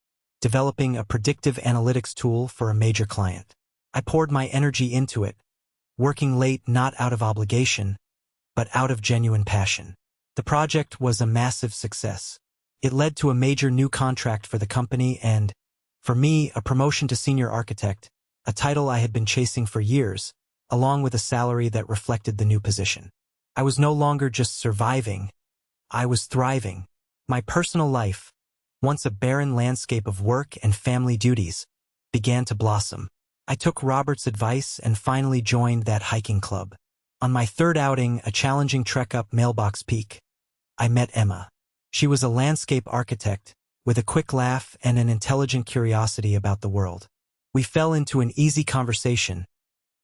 developing a predictive analytics tool for a major client. I poured my energy into it, working late not out of obligation, but out of genuine passion. The project was a massive success. It led to a major new contract for the company and, for me, a promotion to senior architect, a title I had been chasing for years, along with a salary that reflected the new position. I was no longer just surviving, I was thriving. My personal life, once a barren landscape of work and family duties, began to blossom. I took Robert's advice and finally joined that hiking club. On my third outing, a challenging trek up Mailbox Peak, I met Emma. She was a landscape architect, with a quick laugh and an intelligent curiosity about the world. We fell into an easy conversation,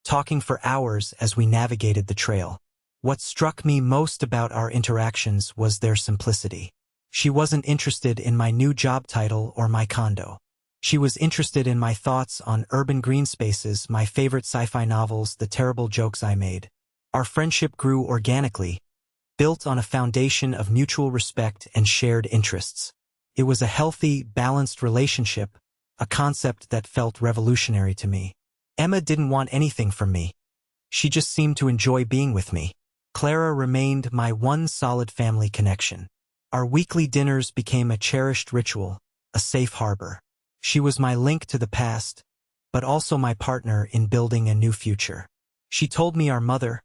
talking for hours as we navigated the trail. What struck me most about our interactions was their simplicity. She wasn't interested in my new job title or my condo. She was interested in my thoughts on urban green spaces, my favorite sci-fi novels, the terrible jokes I made. Our friendship grew organically, built on a foundation of mutual respect and shared interests. It was a healthy, balanced relationship, a concept that felt revolutionary to me. Emma didn't want anything from me. She just seemed to enjoy being with me. Clara remained my one solid family connection. Our weekly dinners became a cherished ritual, a safe harbor. She was my link to the past, but also my partner in building a new future. She told me our mother,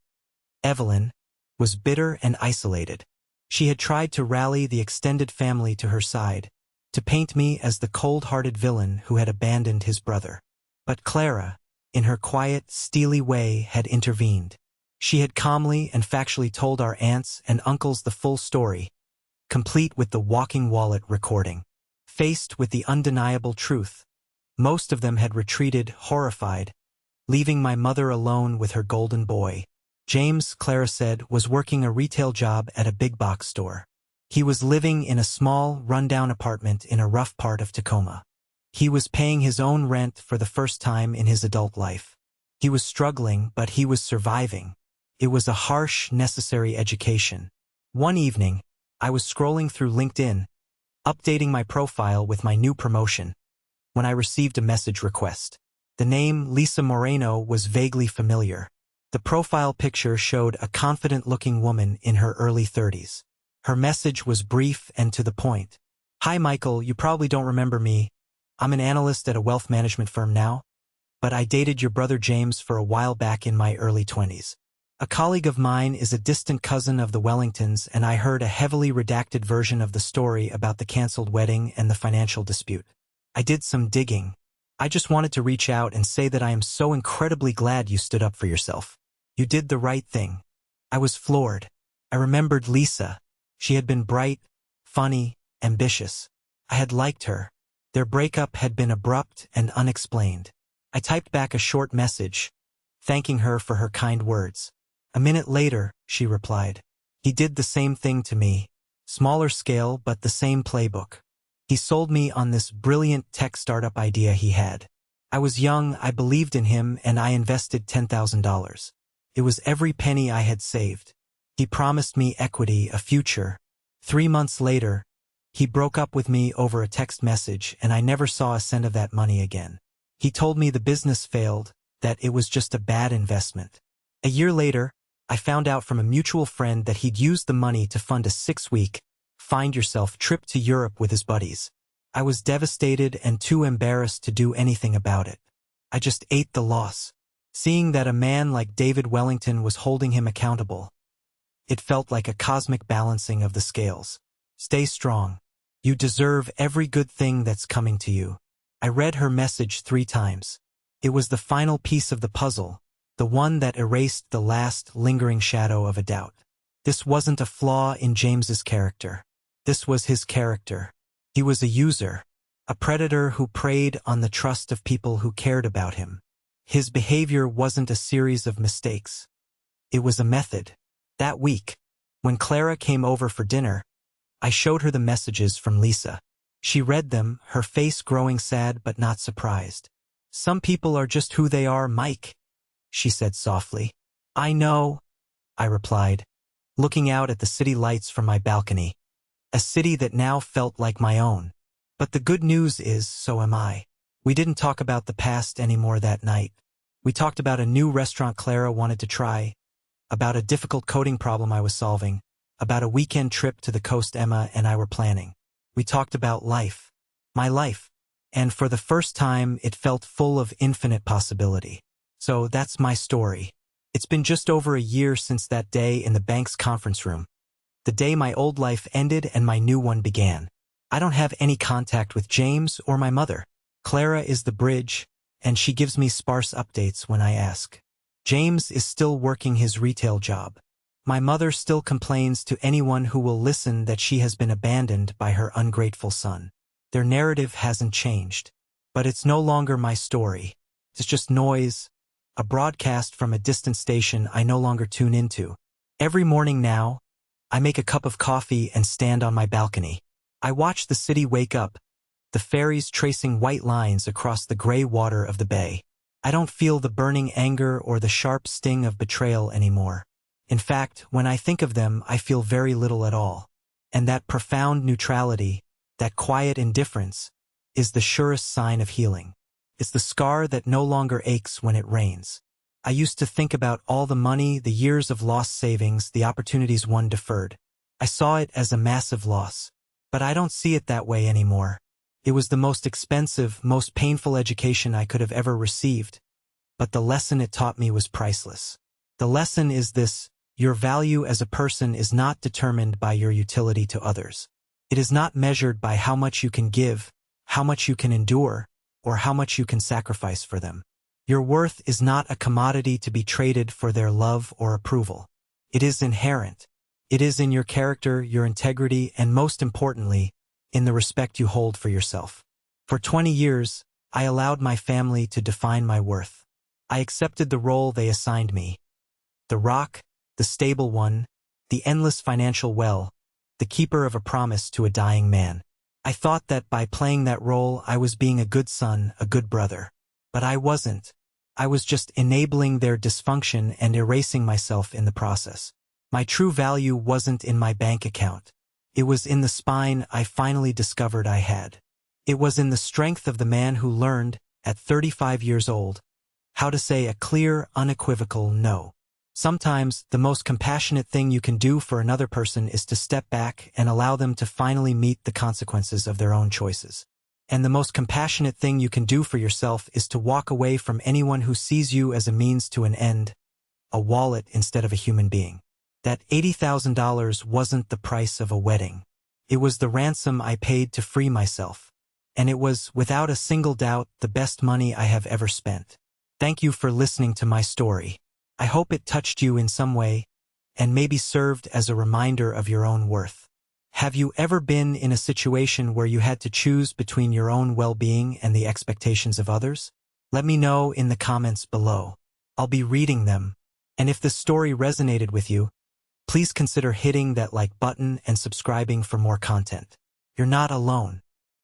Evelyn, was bitter and isolated. She had tried to rally the extended family to her side, to paint me as the cold-hearted villain who had abandoned his brother. But Clara, in her quiet, steely way, had intervened. She had calmly and factually told our aunts and uncles the full story, complete with the walking wallet recording. Faced with the undeniable truth, most of them had retreated horrified, leaving my mother alone with her golden boy. James, Clara said, was working a retail job at a big box store. He was living in a small, rundown apartment in a rough part of Tacoma. He was paying his own rent for the first time in his adult life. He was struggling, but he was surviving. It was a harsh, necessary education. One evening, I was scrolling through LinkedIn, updating my profile with my new promotion, when I received a message request. The name Lisa Moreno was vaguely familiar. The profile picture showed a confident-looking woman in her early 30s. Her message was brief and to the point. "Hi Michael, you probably don't remember me. I'm an analyst at a wealth management firm now, but I dated your brother James for a while back in my early 20s. A colleague of mine is a distant cousin of the Wellingtons, and I heard a heavily redacted version of the story about the canceled wedding and the financial dispute. I did some digging. I just wanted to reach out and say that I am so incredibly glad you stood up for yourself. You did the right thing." I was floored. I remembered Lisa. She had been bright, funny, ambitious. I had liked her. Their breakup had been abrupt and unexplained. I typed back a short message, thanking her for her kind words. A minute later, she replied. "He did the same thing to me. Smaller scale, but the same playbook. He sold me on this brilliant tech startup idea he had. I was young, I believed in him, and I invested $10,000. It was every penny I had saved. He promised me equity, a future. 3 months later, he broke up with me over a text message, and I never saw a cent of that money again. He told me the business failed, that it was just a bad investment. A year later, I found out from a mutual friend that he'd used the money to fund a 6-week, find-yourself trip to Europe with his buddies. I was devastated and too embarrassed to do anything about it. I just ate the loss. Seeing that a man like David Wellington was holding him accountable, it felt like a cosmic balancing of the scales. Stay strong. You deserve every good thing that's coming to you. I read her message 3 times. It was the final piece of the puzzle, the one that erased the last lingering shadow of a doubt. This wasn't a flaw in James's character. This was his character. He was a user, a predator who preyed on the trust of people who cared about him. His behavior wasn't a series of mistakes. It was a method. That week, when Clara came over for dinner, I showed her the messages from Lisa. She read them, her face growing sad but not surprised. "Some people are just who they are, Mike," she said softly. "I know," I replied, looking out at the city lights from my balcony, a city that now felt like my own. But the good news is, so am I. We didn't talk about the past anymore that night. We talked about a new restaurant Clara wanted to try, about a difficult coding problem I was solving, about a weekend trip to the coast Emma and I were planning. We talked about life. My life. And for the first time, it felt full of infinite possibility. So that's my story. It's been just over a year since that day in the bank's conference room. The day my old life ended and my new one began. I don't have any contact with James or my mother. Clara is the bridge, and she gives me sparse updates when I ask. James is still working his retail job. My mother still complains to anyone who will listen that she has been abandoned by her ungrateful son. Their narrative hasn't changed. But it's no longer my story. It's just noise, a broadcast from a distant station I no longer tune into. Every morning now, I make a cup of coffee and stand on my balcony. I watch the city wake up, the ferries tracing white lines across the gray water of the bay. I don't feel the burning anger or the sharp sting of betrayal anymore. In fact, when I think of them, I feel very little at all. And that profound neutrality, that quiet indifference, is the surest sign of healing. It's the scar that no longer aches when it rains. I used to think about all the money, the years of lost savings, the opportunities one deferred. I saw it as a massive loss. But I don't see it that way anymore. It was the most expensive, most painful education I could have ever received. But the lesson it taught me was priceless. The lesson is this: your value as a person is not determined by your utility to others. It is not measured by how much you can give, how much you can endure, or how much you can sacrifice for them. Your worth is not a commodity to be traded for their love or approval. It is inherent. It is in your character, your integrity, and most importantly, in the respect you hold for yourself. For 20 years, I allowed my family to define my worth. I accepted the role they assigned me. The rock, the stable one, the endless financial well, the keeper of a promise to a dying man. I thought that by playing that role I was being a good son, a good brother. But I wasn't. I was just enabling their dysfunction and erasing myself in the process. My true value wasn't in my bank account. It was in the spine I finally discovered I had. It was in the strength of the man who learned, at 35 years old, how to say a clear, unequivocal no. Sometimes, the most compassionate thing you can do for another person is to step back and allow them to finally meet the consequences of their own choices. And the most compassionate thing you can do for yourself is to walk away from anyone who sees you as a means to an end, a wallet instead of a human being. That $80,000 wasn't the price of a wedding. It was the ransom I paid to free myself. and it was, without a single doubt, the best money I have ever spent. Thank you for listening to my story. I hope it touched you in some way, and maybe served as a reminder of your own worth. Have you ever been in a situation where you had to choose between your own well-being and the expectations of others? Let me know in the comments below. I'll be reading them, and if the story resonated with you, please consider hitting that like button and subscribing for more content. You're not alone.